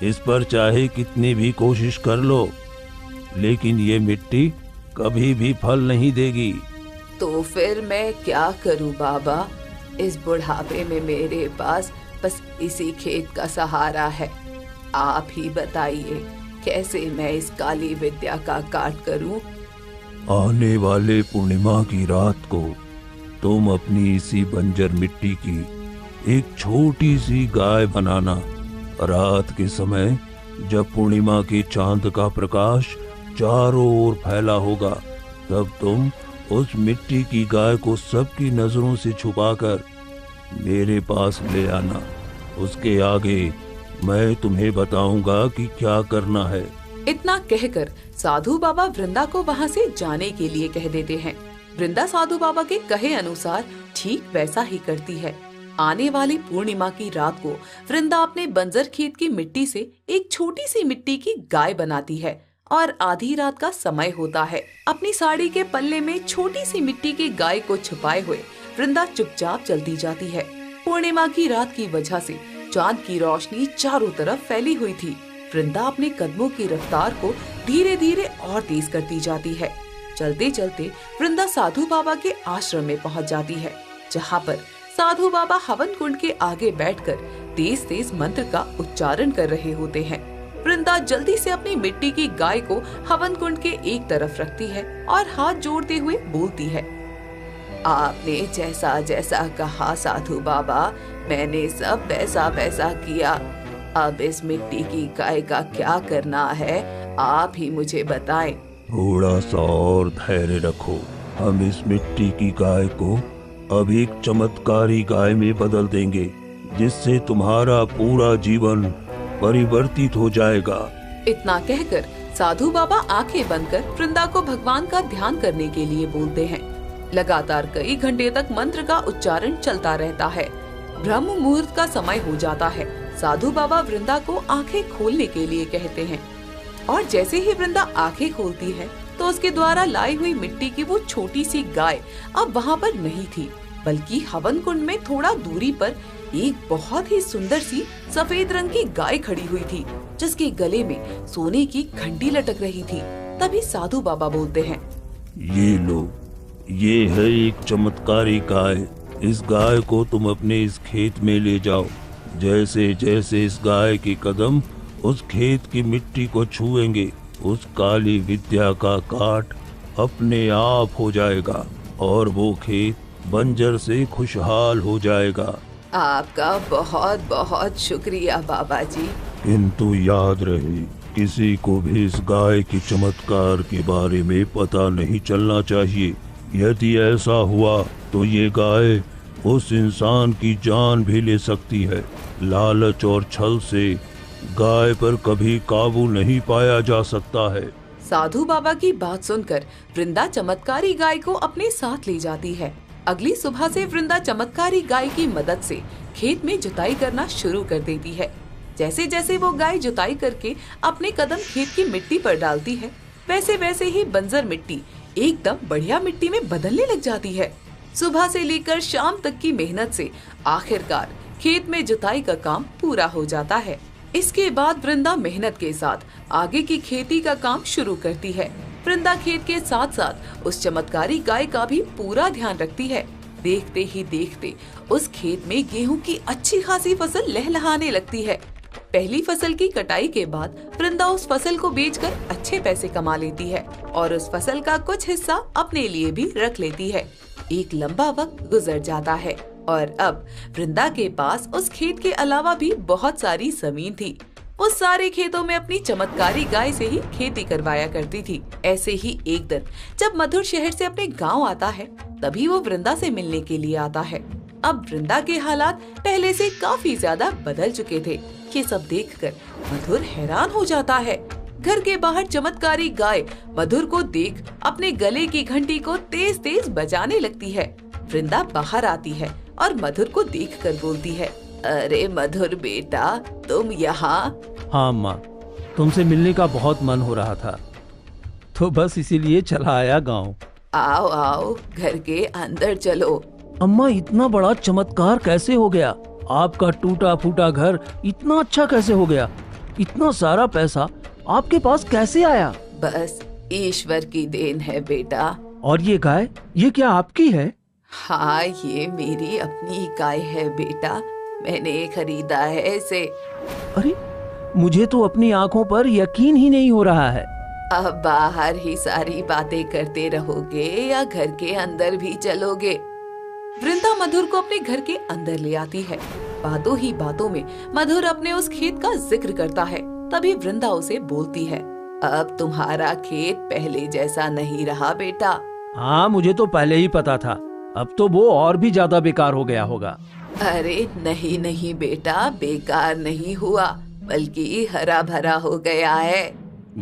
इस पर चाहे कितनी भी कोशिश कर लो, लेकिन ये मिट्टी कभी भी फल नहीं देगी। तो फिर मैं क्या करूं बाबा? इस बुढ़ापे में मेरे पास बस इसी खेत का सहारा है। आप ही बताइए कैसे मैं इस काली विद्या का काट करूं? आने वाले पूर्णिमा की रात को तुम अपनी इसी बंजर मिट्टी की एक छोटी सी गाय बनाना। रात के समय जब पूर्णिमा के चांद का प्रकाश चारों ओर फैला होगा, तब तुम उस मिट्टी की गाय को सबकी नजरों से छुपाकर मेरे पास ले आना। उसके आगे मैं तुम्हें बताऊंगा कि क्या करना है। इतना कहकर साधु बाबा वृंदा को वहाँ से जाने के लिए कह देते हैं। वृंदा साधु बाबा के कहे अनुसार ठीक वैसा ही करती है। आने वाली पूर्णिमा की रात को वृंदा अपने बंजर खेत की मिट्टी से एक छोटी सी मिट्टी की गाय बनाती है और आधी रात का समय होता है। अपनी साड़ी के पल्ले में छोटी सी मिट्टी की गाय को छुपाए हुए वृंदा चुपचाप चलती जाती है। पूर्णिमा की रात की वजह से चांद की रोशनी चारों तरफ फैली हुई थी। वृंदा अपने कदमों की रफ्तार को धीरे धीरे और तेज करती जाती है। चलते चलते वृंदा साधु बाबा के आश्रम में पहुंच जाती है, जहां पर साधु बाबा हवन कुंड के आगे बैठकर तेज तेज मंत्र का उच्चारण कर रहे होते हैं। वृंदा जल्दी से अपनी मिट्टी की गाय को हवन कुंड के एक तरफ रखती है और हाथ जोड़ते हुए बोलती है, आपने जैसा जैसा कहा साधु बाबा, मैंने सब वैसा वैसा किया। अब इस मिट्टी की गाय का क्या करना है, आप ही मुझे बताएं। थोड़ा सा और धैर्य रखो। हम इस मिट्टी की गाय को अब एक चमत्कारी गाय में बदल देंगे, जिससे तुम्हारा पूरा जीवन परिवर्तित हो जाएगा। इतना कहकर साधु बाबा आंखें बंद कर वृंदा को भगवान का ध्यान करने के लिए बोलते हैं। लगातार कई घंटे तक मंत्र का उच्चारण चलता रहता है। ब्रह्म मुहूर्त का समय हो जाता है। साधु बाबा वृंदा को आंखें खोलने के लिए कहते हैं और जैसे ही वृंदा आंखें खोलती है तो उसके द्वारा लाई हुई मिट्टी की वो छोटी सी गाय अब वहाँ पर नहीं थी, बल्कि हवन कुंड में थोड़ा दूरी पर एक बहुत ही सुंदर सी सफेद रंग की गाय खड़ी हुई थी, जिसके गले में सोने की घंटी लटक रही थी। तभी साधु बाबा बोलते हैं, ये लो, ये है एक चमत्कारी गाय। इस गाय को तुम अपने इस खेत में ले जाओ। जैसे जैसे इस गाय के कदम उस खेत की मिट्टी को छुएंगे, उस काली विद्या का काट अपने आप हो जाएगा और वो खेत बंजर से खुशहाल हो जाएगा। आपका बहुत बहुत शुक्रिया बाबा जी। किंतु याद रहे, किसी को भी इस गाय के चमत्कार के बारे में पता नहीं चलना चाहिए। यदि ऐसा हुआ तो ये गाय उस इंसान की जान भी ले सकती है। लालच और छल से गाय पर कभी काबू नहीं पाया जा सकता है। साधु बाबा की बात सुनकर वृंदा चमत्कारी गाय को अपने साथ ले जाती है। अगली सुबह से वृंदा चमत्कारी गाय की मदद से खेत में जुताई करना शुरू कर देती है। जैसे जैसे वो गाय जुताई करके अपने कदम खेत की मिट्टी पर डालती है, वैसे वैसे ही बंजर मिट्टी एकदम बढ़िया मिट्टी में बदलने लग जाती है। सुबह से लेकर शाम तक की मेहनत से आखिरकार खेत में जुताई का काम पूरा हो जाता है। इसके बाद वृंदा मेहनत के साथ आगे की खेती का काम शुरू करती है। वृंदा खेत के साथ साथ उस चमत्कारी गाय का भी पूरा ध्यान रखती है। देखते ही देखते उस खेत में गेहूं की अच्छी खासी फसल लहलहाने लगती है। पहली फसल की कटाई के बाद वृंदा उस फसल को बेचकर अच्छे पैसे कमा लेती है और उस फसल का कुछ हिस्सा अपने लिए भी रख लेती है। एक लंबा वक्त गुजर जाता है और अब वृंदा के पास उस खेत के अलावा भी बहुत सारी जमीन थी। वो सारे खेतों में अपनी चमत्कारी गाय से ही खेती करवाया करती थी। ऐसे ही एक दिन जब मधुर शहर से अपने गांव आता है, तभी वो वृंदा से मिलने के लिए आता है। अब वृंदा के हालात पहले से काफी ज्यादा बदल चुके थे। ये सब देखकर मधुर हैरान हो जाता है। घर के बाहर चमत्कारी गाय मधुर को देख अपने गले की घंटी को तेज तेज बजाने लगती है। वृंदा बाहर आती है और मधुर को देखकर बोलती है, अरे मधुर बेटा, तुम यहाँ? हाँ अम्मा, तुमसे मिलने का बहुत मन हो रहा था, तो बस इसीलिए चला आया गांव। आओ आओ, घर के अंदर चलो। अम्मा, इतना बड़ा चमत्कार कैसे हो गया? आपका टूटा फूटा घर इतना अच्छा कैसे हो गया? इतना सारा पैसा आपके पास कैसे आया? बस ईश्वर की देन है बेटा। और ये गाय, ये क्या आपकी है? हाँ, ये मेरी अपनी गाय है बेटा, मैंने खरीदा है इसे। अरे, मुझे तो अपनी आंखों पर यकीन ही नहीं हो रहा है। अब बाहर ही सारी बातें करते रहोगे या घर के अंदर भी चलोगे? वृंदा मधुर को अपने घर के अंदर ले आती है। बातों ही बातों में मधुर अपने उस खेत का जिक्र करता है। तभी वृंदा उसे बोलती है, अब तुम्हारा खेत पहले जैसा नहीं रहा बेटा। हाँ, मुझे तो पहले ही पता था, अब तो वो और भी ज्यादा बेकार हो गया होगा। अरे नहीं नहीं बेटा, बेकार नहीं हुआ, बल्कि हरा भरा हो गया है।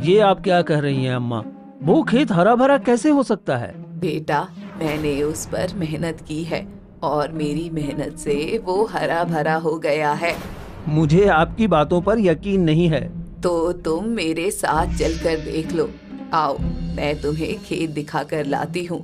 ये आप क्या कह रही हैं अम्मा? वो खेत हरा भरा कैसे हो सकता है? बेटा, मैंने उस पर मेहनत की है और मेरी मेहनत से वो हरा भरा हो गया है। मुझे आपकी बातों पर यकीन नहीं है। तो तुम मेरे साथ चलकर देख लो। आओ, मैं तुम्हें खेत दिखाकर लाती हूँ।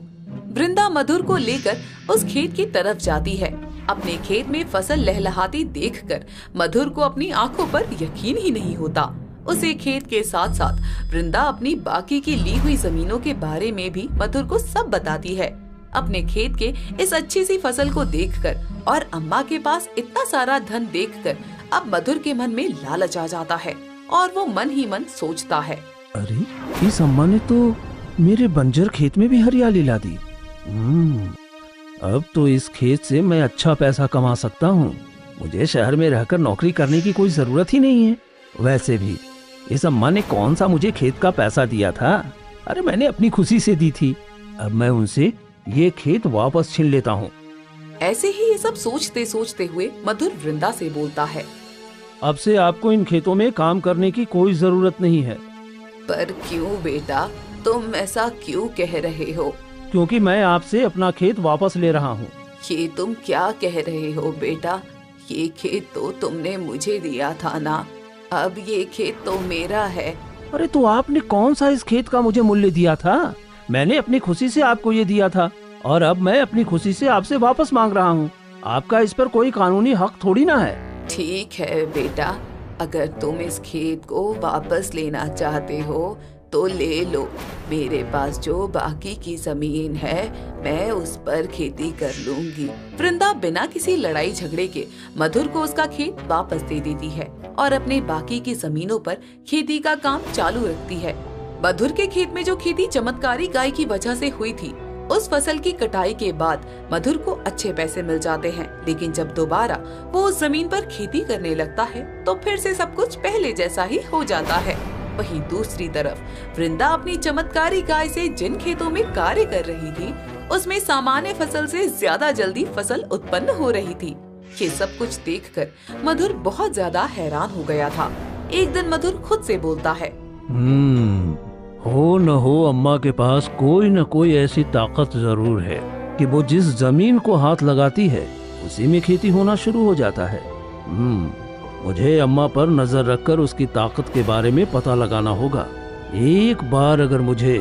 वृंदा मधुर को लेकर उस खेत की तरफ जाती है। अपने खेत में फसल लहलहाती देखकर मधुर को अपनी आंखों पर यकीन ही नहीं होता। उसे खेत के साथ साथ वृंदा अपनी बाकी की ली हुई जमीनों के बारे में भी मधुर को सब बताती है। अपने खेत के इस अच्छी सी फसल को देखकर और अम्मा के पास इतना सारा धन देखकर अब मधुर के मन में लालच आ जाता है और वो मन ही मन सोचता है, अरे, इस अम्मा ने तो मेरे बंजर खेत में भी हरियाली ला दी। अब तो इस खेत से मैं अच्छा पैसा कमा सकता हूँ। मुझे शहर में रहकर नौकरी करने की कोई जरूरत ही नहीं है। वैसे भी इस अम्मा ने कौन सा मुझे खेत का पैसा दिया था? अरे, मैंने अपनी खुशी से दी थी। अब मैं उनसे ये खेत वापस छीन लेता हूँ। ऐसे ही ये सब सोचते सोचते हुए मधुर वृंदा से बोलता है, अब से आपको इन खेतों में काम करने की कोई जरूरत नहीं है। पर क्यों बेटा, तुम ऐसा क्यों कह रहे हो? क्योंकि मैं आपसे अपना खेत वापस ले रहा हूँ। ये तुम क्या कह रहे हो बेटा? ये खेत तो तुमने मुझे दिया था ना, अब ये खेत तो मेरा है। अरे, तो आपने कौन सा इस खेत का मुझे मूल्य दिया था? मैंने अपनी खुशी से आपको ये दिया था और अब मैं अपनी खुशी से आपसे वापस मांग रहा हूँ। आपका इस पर कोई कानूनी हक थोड़ी ना है। ठीक है बेटा, अगर तुम इस खेत को वापस लेना चाहते हो तो ले लो। मेरे पास जो बाकी की जमीन है मैं उस पर खेती कर लूंगी। वृंदा बिना किसी लड़ाई झगड़े के मधुर को उसका खेत वापस दे देती है और अपने बाकी की जमीनों पर खेती का काम चालू रखती है। मधुर के खेत में जो खेती चमत्कारी गाय की वजह से हुई थी, उस फसल की कटाई के बाद मधुर को अच्छे पैसे मिल जाते हैं। लेकिन जब दोबारा वो उस जमीन पर खेती करने लगता है तो फिर से सब कुछ पहले जैसा ही हो जाता है। वहीं दूसरी तरफ वृंदा अपनी चमत्कारी गाय से जिन खेतों में कार्य कर रही थी, उसमें सामान्य फसल से ज्यादा जल्दी फसल उत्पन्न हो रही थी। ये सब कुछ देखकर मधुर बहुत ज्यादा हैरान हो गया था। एक दिन मधुर खुद से बोलता है, हो न हो अम्मा के पास कोई न कोई ऐसी ताकत जरूर है कि वो जिस जमीन को हाथ लगाती है उसी में खेती होना शुरू हो जाता है। मुझे अम्मा पर नजर रखकर उसकी ताकत के बारे में पता लगाना होगा। एक बार अगर मुझे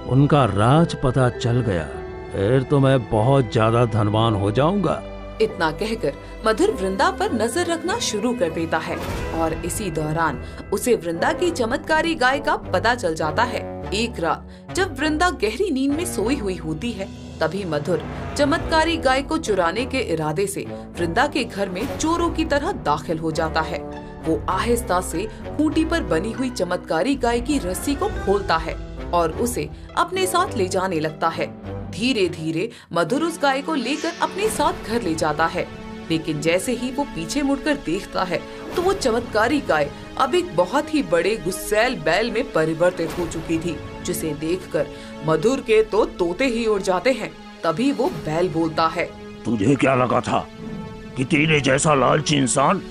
उनका राज पता चल गया फिर तो मैं बहुत ज्यादा धनवान हो जाऊंगा। इतना कहकर मधुर वृंदा पर नजर रखना शुरू कर देता है और इसी दौरान उसे वृंदा की चमत्कारी गाय का पता चल जाता है। एक रात जब वृंदा गहरी नींद में सोई हुई होती है, तभी मधुर चमत्कारी गाय को चुराने के इरादे से वृंदा के घर में चोरों की तरह दाखिल हो जाता है। वो आहिस्ता से खूंटी पर बनी हुई चमत्कारी गाय की रस्सी को खोलता है और उसे अपने साथ ले जाने लगता है। धीरे धीरे मधुर उस गाय को लेकर अपने साथ घर ले जाता है, लेकिन जैसे ही वो पीछे मुड़कर देखता है तो वो चमत्कारी गाय अब एक बहुत ही बड़े गुस्सैल बैल में परिवर्तित हो चुकी थी, जिसे देखकर मधुर के तो तोते ही उड़ जाते हैं। तभी वो बैल बोलता है, तुझे क्या लगा था कि तेरे जैसा लालची इंसान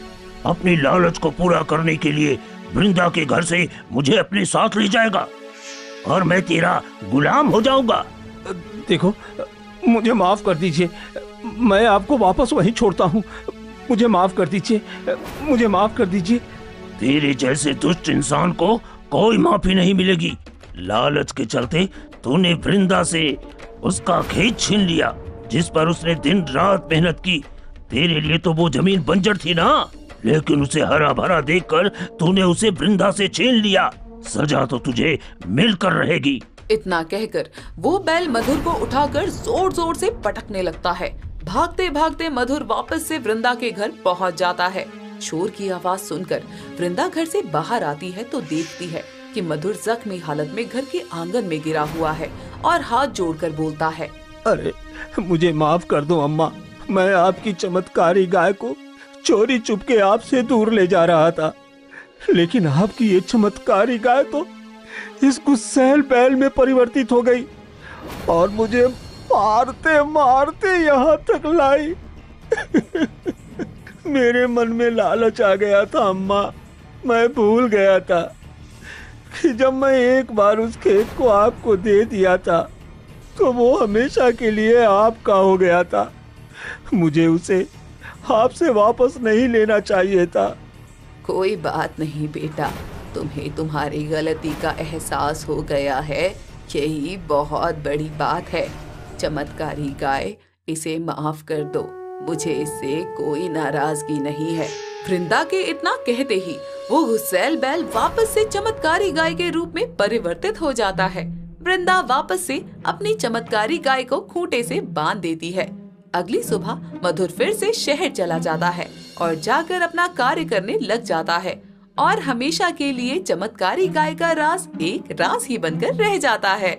अपनी लालच को पूरा करने के लिए वृंदा के घर से मुझे अपने साथ ले जाएगा और मैं तेरा गुलाम हो जाऊंगा। देखो, मुझे माफ कर दीजिए, मैं आपको वापस वहीं छोड़ता हूँ। मुझे माफ कर दीजिए, मुझे माफ कर दीजिए। तेरे जैसे दुष्ट इंसान को कोई माफी नहीं मिलेगी। लालच के चलते तूने वृंदा से उसका खेत छीन लिया जिस पर उसने दिन रात मेहनत की। तेरे लिए तो वो जमीन बंजर थी ना, लेकिन उसे हरा भरा देखकर तूने उसे वृंदा से छीन लिया। सजा तो तुझे मिलकर रहेगी। इतना कहकर वो बैल मधुर को उठाकर जोर जोर से पटकने लगता है। भागते भागते मधुर वापस से वृंदा के घर पहुंच जाता है। शोर की आवाज सुनकर वृंदा घर से बाहर आती है तो देखती है कि मधुर जख्मी हालत में घर के आंगन में गिरा हुआ है और हाथ जोड़कर बोलता है, अरे मुझे माफ कर दो अम्मा, मैं आपकी चमत्कारी गाय को चोरी चुपके आपसे दूर ले जा रहा था, लेकिन आपकी ये चमत्कारी गाय तो इस गुस्सैल बैल में परिवर्तित हो गई और मुझे मारते मारते यहाँ तक लाई। मेरे मन में लालच आ गया था अम्मा, मैं भूल गया था कि जब मैं एक बार उस खेत को आपको दे दिया था तो वो हमेशा के लिए आपका हो गया था। मुझे उसे आपसे वापस नहीं लेना चाहिए था। कोई बात नहीं बेटा, तुम्हें तुम्हारी गलती का एहसास हो गया है, यही बहुत बड़ी बात है। चमत्कारी गाय, इसे माफ कर दो, मुझे इससे कोई नाराजगी नहीं है। वृंदा के इतना कहते ही वो गुस्सैल बैल वापस से चमत्कारी गाय के रूप में परिवर्तित हो जाता है। वृंदा वापस से अपनी चमत्कारी गाय को खूंटे से बांध देती है। अगली सुबह मधुर फिर से शहर चला जाता है और जाकर अपना कार्य करने लग जाता है और हमेशा के लिए चमत्कारी गाय का राज एक राज ही बनकर रह जाता है।